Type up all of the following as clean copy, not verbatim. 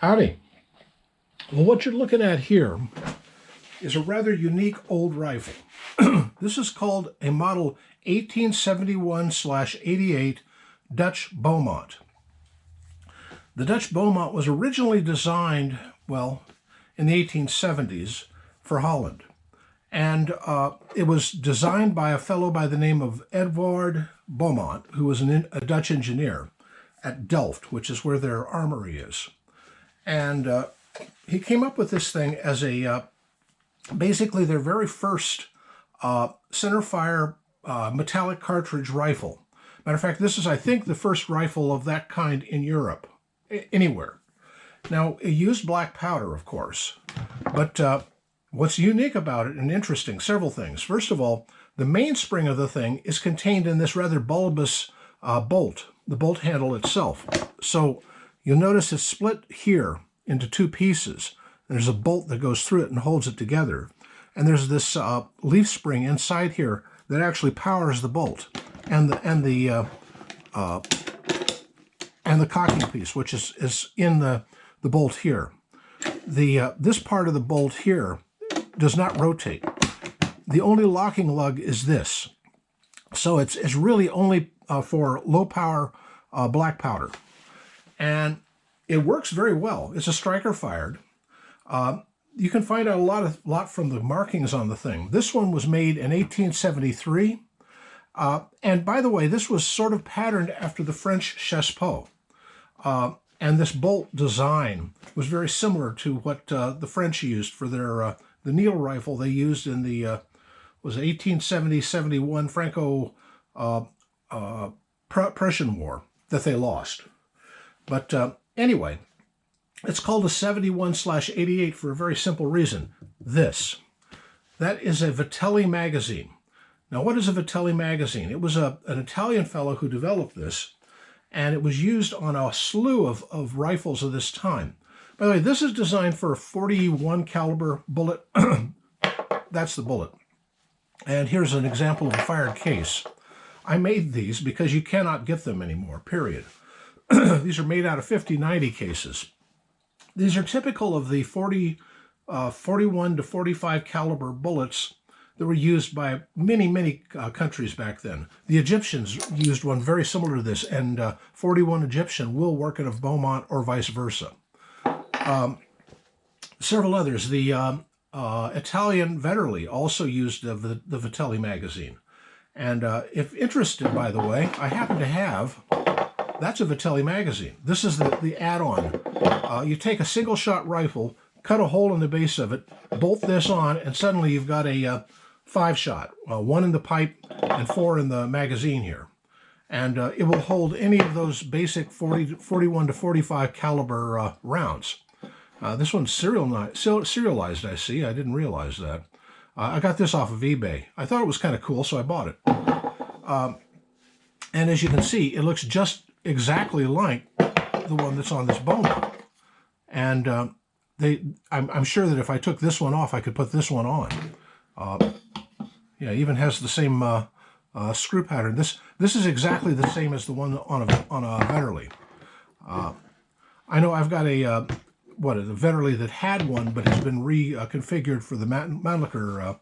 Howdy. Well, what you're looking at here is a rather unique old rifle. This is called a model 1871/88 Dutch Beaumont. The Dutch Beaumont was originally designed, well, in the 1870s for Holland. And it was designed by a fellow by the name of Edouard Beaumont, who was a Dutch engineer at Delft, which is where their armory is. And he came up with this thing as a basically their very first centerfire metallic cartridge rifle. Matter of fact, this is, I think, the first rifle of that kind in Europe, anywhere. Now, it used black powder, of course, but what's unique about it and interesting, several things. First of all, the mainspring of the thing is contained in this rather bulbous bolt, the bolt handle itself. So you'll notice it's split here into two pieces. There's a bolt that goes through it and holds it together. And there's this leaf spring inside here that actually powers the bolt and the cocking piece, which is in the bolt here. This part of the bolt here does not rotate. The only locking lug is this. So it's really only for low power black powder. And it works very well. It's a striker fired. You can find out a lot from the markings on the thing. This one was made in 1873. And by the way, this was sort of patterned after the French chassepot. And this bolt design was very similar to what the French used for their the needle rifle they used in the was 1870-71 Franco-Prussian War that they lost. But anyway, it's called a 71/88 for a very simple reason. That is a Vitelli magazine. Now, what is a Vitelli magazine? It was an Italian fellow who developed this, and it was used on a slew of rifles of this time. By the way, this is designed for a 41 caliber bullet. That's the bullet. And here's an example of a fired case. I made these because you cannot get them anymore, period. These are made out of 50-90 cases. These are typical of the 41 to 45 caliber bullets that were used by many countries back then. The Egyptians used one very similar to this, and 41 Egyptian will work in a Beaumont or vice versa. Several others. The Italian Vitelli also used the Vitalli magazine. And if interested, by the way, I happen to have, that's a Vitelli magazine. This is the add-on. You take a single-shot rifle, cut a hole in the base of it, bolt this on, and suddenly you've got a 5-shot, 1 in the pipe and 4 in the magazine here. And it will hold any of those basic 41 to 45 caliber rounds. This one's serialized, I see. I didn't realize that. I got this off of eBay. I thought it was kind of cool, so I bought it. And as you can see, it looks just exactly like the one that's on this Beaumont. And I'm sure that if I took this one off, I could put this one on. Yeah, it even has the same screw pattern. This is exactly the same as the one on a Vitelli. I know I've got a Vitelli that had one, but has been reconfigured for the Mannlicher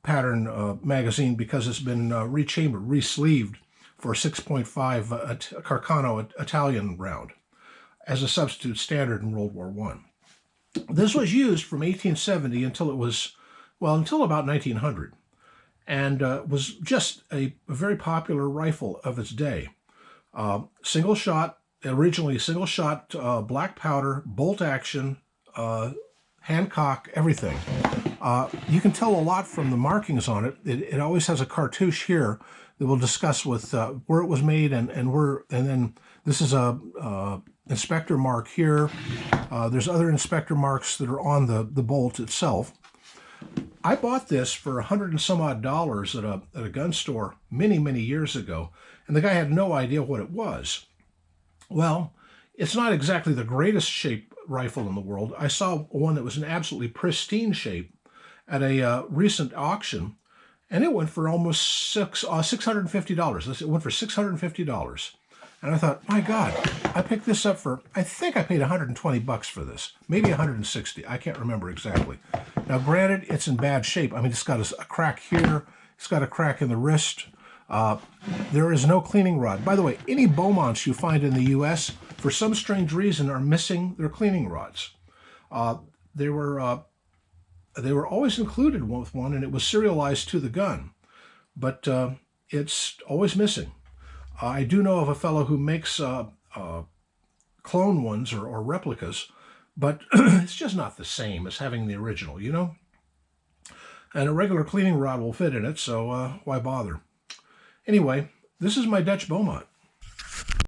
pattern magazine because it's been rechambered, re-sleeved for a 6.5 Carcano Italian round as a substitute standard in World War I. This was used from 1870 until it was, well, until about 1900, and was just a very popular rifle of its day. Single shot, originally single shot, black powder, bolt action, handcock, everything. You can tell a lot from the markings on it. It always has a cartouche here that we'll discuss with where it was made and then this is a inspector mark here. There's other inspector marks that are on the bolt itself. I bought this for $100 and some odd at a gun store many years ago, and the guy had no idea what it was. Well, it's not exactly the greatest shape rifle in the world. I saw one that was in absolutely pristine shape at a recent auction, and it went for almost $650. It went for $650. And I thought, my God, I picked this up for, I think I paid 120 bucks for this, maybe 160. I can't remember exactly. Now, granted, it's in bad shape. I mean, it's got a crack here. It's got a crack in the wrist. There is no cleaning rod. By the way, any Beaumonts you find in the U.S., for some strange reason, are missing their cleaning rods. They were always included with one, and it was serialized to the gun, but it's always missing. I do know of a fellow who makes clone ones or replicas, but it's just not the same as having the original, you know? And a regular cleaning rod will fit in it, so why bother? Anyway, this is my Dutch Beaumont.